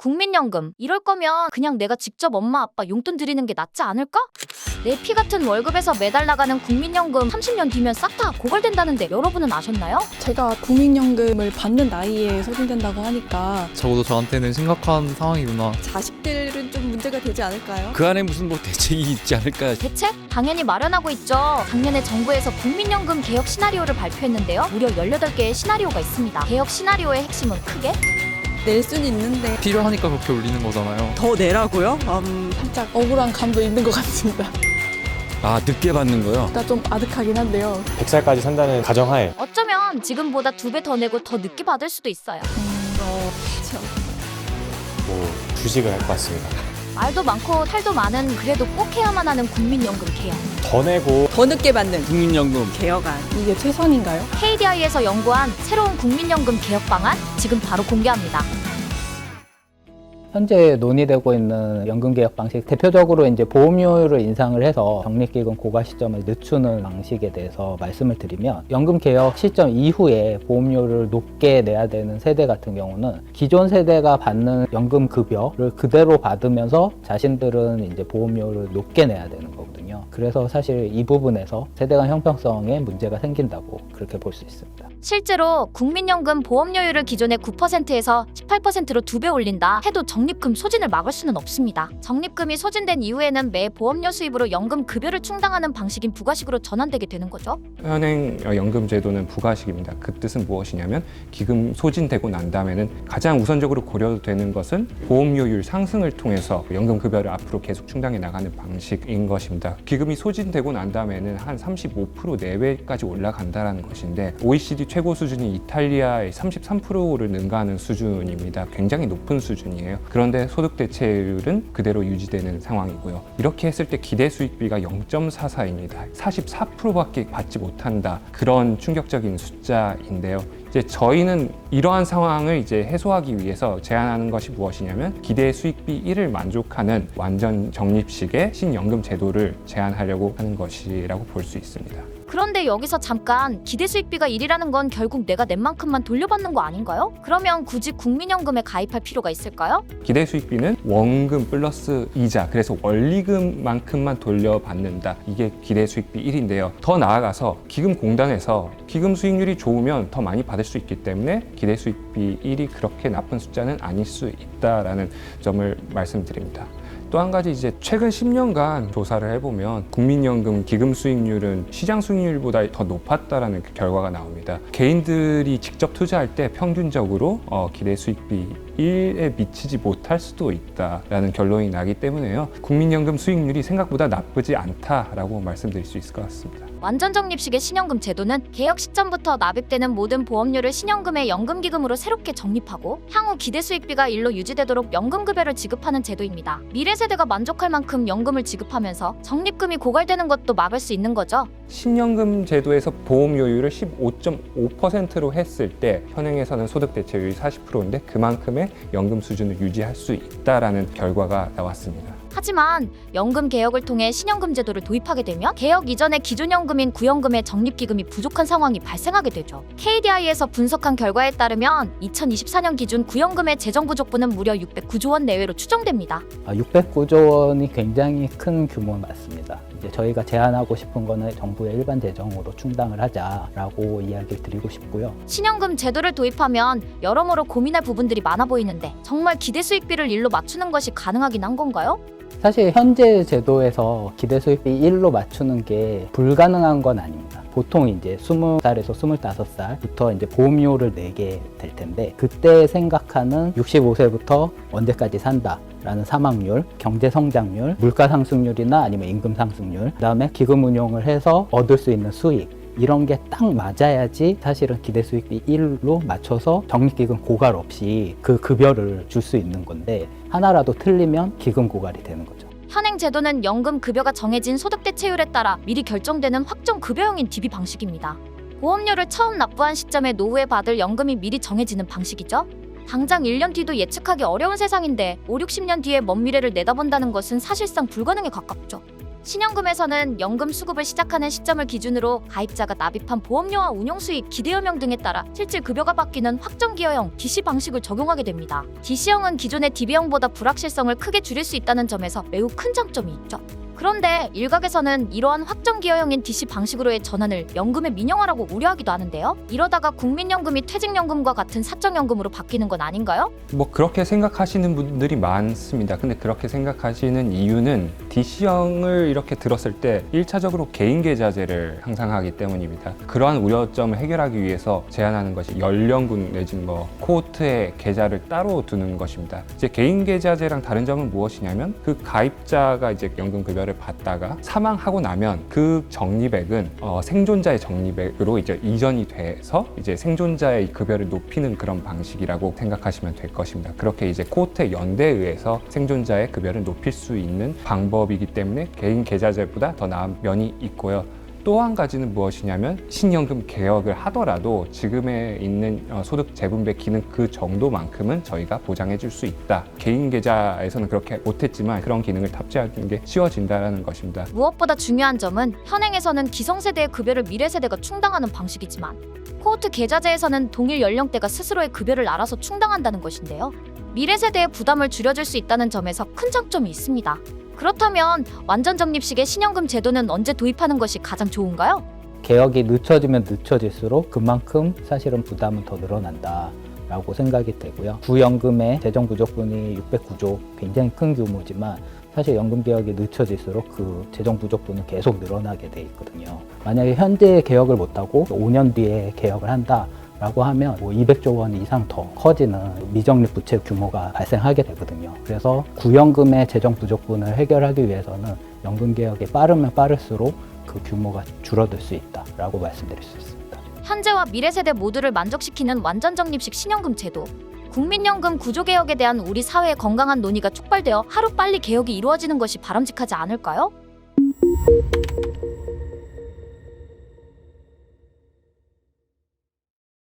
국민연금. 이럴 거면 그냥 내가 직접 엄마 아빠 용돈 드리는 게 낫지 않을까? 내 피 같은 월급에서 매달 나가는 국민연금 30년 뒤면 싹 다 고갈된다는데 여러분은 아셨나요? 제가 국민연금을 받는 나이에 소진된다고 하니까 적어도 저한테는 심각한 상황이구나. 자식들은 좀 문제가 되지 않을까요? 그 안에 무슨 뭐 대책이 있지 않을까. 대책? 당연히 마련하고 있죠. 작년에 정부에서 국민연금 개혁 시나리오를 발표했는데요. 무려 18개의 시나리오가 있습니다. 개혁 시나리오의 핵심은 크게 낼 수는 있는데 필요하니까 그렇게 올리는 거잖아요. 더 내라고요? 살짝 억울한 감도 있는 것 같습니다. 아, 늦게 받는 거요? 그러니까 좀 아득하긴 한데요. 100살까지 산다는 가정하에 어쩌면 지금보다 2배 더 내고 더 늦게 받을 수도 있어요. 그렇죠. 뭐 주식을 할 것 같습니다. 말도 많고 탈도 많은 그래도 꼭 해야만 하는 국민연금 개혁. 더 내고 더 늦게 받는 국민연금. 개혁안. 이게 최선인가요? KDI에서 연구한 새로운 국민연금 개혁 방안 지금 바로 공개합니다. 현재 논의되고 있는 연금개혁 방식, 대표적으로 이제 보험료를 인상을 해서 적립기금 고갈 시점을 늦추는 방식에 대해서 말씀을 드리면, 연금개혁 시점 이후에 보험료를 높게 내야 되는 세대 같은 경우는 기존 세대가 받는 연금급여를 그대로 받으면서 자신들은 이제 보험료를 높게 내야 되는 거거든요. 그래서 사실 이 부분에서 세대 간 형평성에 문제가 생긴다고 그렇게 볼 수 있습니다. 실제로 국민연금 보험료율을 기존의 9%에서 18%로 2배 올린다 해도 적립금 소진을 막을 수는 없습니다. 적립금이 소진된 이후에는 매 보험료 수입으로 연금 급여를 충당하는 방식인 부가식으로 전환되게 되는 거죠. 현행 연금 제도는 부가식입니다. 그 뜻은 무엇이냐면 기금 소진되고 난 다음에는 가장 우선적으로 고려되는 것은 보험료율 상승을 통해서 연금 급여를 앞으로 계속 충당해 나가는 방식인 것입니다. 기금이 소진되고 난 다음에는 한 35% 내외까지 올라간다는 것인데, OECD 최고 수준이 이탈리아의 33%를 능가하는 수준입니다. 굉장히 높은 수준이에요. 그런데 소득 대체율은 그대로 유지되는 상황이고요. 이렇게 했을 때 기대 수익비가 0.44입니다. 44%밖에 받지 못한다. 그런 충격적인 숫자인데요. 이제 저희는 이러한 상황을 이제 해소하기 위해서 제안하는 것이 무엇이냐면, 기대 수익비 1을 만족하는 완전 적립식의 신연금 제도를 제안하려고 하는 것이라고 볼 수 있습니다. 그런데 여기서 잠깐, 기대 수익비가 1이라는 건 결국 내가 낸 만큼만 돌려받는 거 아닌가요? 그러면 굳이 국민연금에 가입할 필요가 있을까요? 기대 수익비는 원금 플러스 이자, 그래서 원리금만큼만 돌려받는다. 이게 기대 수익비 1인데요. 더 나아가서 기금공단에서 기금 수익률이 좋으면 더 많이 받을 수 있기 때문에 기대 수익비 1이 그렇게 나쁜 숫자는 아닐 수 있다라는 점을 말씀드립니다. 또 한 가지, 이제 최근 10년간 조사를 해보면 국민연금 기금 수익률은 시장 수익률보다 더 높았다라는 결과가 나옵니다. 개인들이 직접 투자할 때 평균적으로 기대 수익비 1에 미치지 못할 수도 있다라는 결론이 나기 때문에요. 국민연금 수익률이 생각보다 나쁘지 않다라고 말씀드릴 수 있을 것 같습니다. 완전 적립식의 신연금 제도는 개혁 시점부터 납입되는 모든 보험료를 신연금의 연금기금으로 새롭게 적립하고 향후 기대 수익비가 1로 유지되도록 연금급여를 지급하는 제도입니다. 미래 세대가 만족할 만큼 연금을 지급하면서 적립금이 고갈되는 것도 막을 수 있는 거죠. 신연금 제도에서 보험료율을 15.5%로 했을 때 현행에서는 소득 대체율이 40%인데 그만큼의 연금 수준을 유지할 수 있다라는 결과가 나왔습니다. 하지만 연금 개혁을 통해 신연금 제도를 도입하게 되면 개혁 이전의 기존 연금인 구연금의 적립기금이 부족한 상황이 발생하게 되죠. KDI에서 분석한 결과에 따르면 2024년 기준 구연금의 재정 부족분은 무려 609조 원 내외로 추정됩니다. 609조 원이 굉장히 큰 규모 맞습니다. 이제 저희가 제안하고 싶은 거는 정부의 일반 재정으로 충당을 하자라고 이야기를 드리고 싶고요. 신연금 제도를 도입하면 여러모로 고민할 부분들이 많아 보이는데, 정말 기대 수익비를 1로 맞추는 것이 가능하긴 한 건가요? 사실 현재 제도에서 기대 수익비 1로 맞추는 게 불가능한 건 아닙니다. 보통 이제 20살에서 25살부터 이제 보험료를 내게 될 텐데, 그때 생각하는 65세부터 언제까지 산다 라는 사망률, 경제 성장률, 물가 상승률이나 아니면 임금 상승률, 그다음에 기금 운용을 해서 얻을 수 있는 수익, 이런 게 딱 맞아야지 사실은 기대 수익비 1로 맞춰서 적립기금 고갈 없이 그 급여를 줄 수 있는 건데, 하나라도 틀리면 기금 고갈이 되는 거죠. 현행 제도는 연금 급여가 정해진 소득 대체율에 따라 미리 결정되는 확정 급여형인 DB 방식입니다. 보험료를 처음 납부한 시점에 노후에 받을 연금이 미리 정해지는 방식이죠. 당장 1년 뒤도 예측하기 어려운 세상인데 5, 60년 뒤에 먼 미래를 내다본다는 것은 사실상 불가능에 가깝죠. 신연금에서는 연금 수급을 시작하는 시점을 기준으로 가입자가 납입한 보험료와 운용수익, 기대여명 등에 따라 실질 급여가 바뀌는 확정기여형 DC 방식을 적용하게 됩니다. DC형은 기존의 DB형보다 불확실성을 크게 줄일 수 있다는 점에서 매우 큰 장점이 있죠. 그런데 일각에서는 이러한 확정기여형인 DC 방식으로의 전환을 연금의 민영화라고 우려하기도 하는데요. 이러다가 국민연금이 퇴직연금과 같은 사적연금으로 바뀌는 건 아닌가요? 뭐 그렇게 생각하시는 분들이 많습니다. 근데 그렇게 생각하시는 이유는 DC형을 이렇게 들었을 때 1차적으로 개인계좌제를 상상하기 때문입니다. 그러한 우려점을 해결하기 위해서 제안하는 것이 연령군 내지 코호트의 계좌를 따로 두는 것입니다. 이제 개인계좌제랑 다른 점은 무엇이냐면 그 가입자가 이제 연금급여를 받다가 사망하고 나면 그 적립액은 생존자의 적립액으로 이제 이전이 돼서 이제 생존자의 급여를 높이는 그런 방식이라고 생각하시면 될 것입니다. 그렇게 이제 코호트의 연대에 의해서 생존자의 급여를 높일 수 있는 방법이기 때문에 개인 계좌제보다 더 나은 면이 있고요. 또 한 가지는 무엇이냐면 신연금 개혁을 하더라도 지금에 있는 소득 재분배 기능 그 정도만큼은 저희가 보장해 줄 수 있다. 개인 계좌에서는 그렇게 못했지만 그런 기능을 탑재하는 게 쉬워진다는 것입니다. 무엇보다 중요한 점은 현행에서는 기성세대의 급여를 미래세대가 충당하는 방식이지만 코호트 계좌제에서는 동일 연령대가 스스로의 급여를 알아서 충당한다는 것인데요. 미래세대의 부담을 줄여줄 수 있다는 점에서 큰 장점이 있습니다. 그렇다면 완전 적립식의 신연금 제도는 언제 도입하는 것이 가장 좋은가요? 개혁이 늦춰지면 늦춰질수록 그만큼 사실은 부담은 더 늘어난다 라고 생각이 되고요. 구연금의 재정 부족분이 609조 굉장히 큰 규모지만 사실 연금 개혁이 늦춰질수록 그 재정 부족분은 계속 늘어나게 돼 있거든요. 만약에 현재 개혁을 못하고 5년 뒤에 개혁을 한다 라고 하면 200조 원 이상 더 커지는 미적립 부채 규모가 발생하게 되거든요. 그래서 구연금의 재정 부족분을 해결하기 위해서는 연금 개혁이 빠르면 빠를수록 그 규모가 줄어들 수 있다라고 말씀드릴 수 있습니다. 현재와 미래세대 모두를 만족시키는 완전 적립식 신연금 제도. 국민연금 구조개혁에 대한 우리 사회의 건강한 논의가 촉발되어 하루빨리 개혁이 이루어지는 것이 바람직하지 않을까요?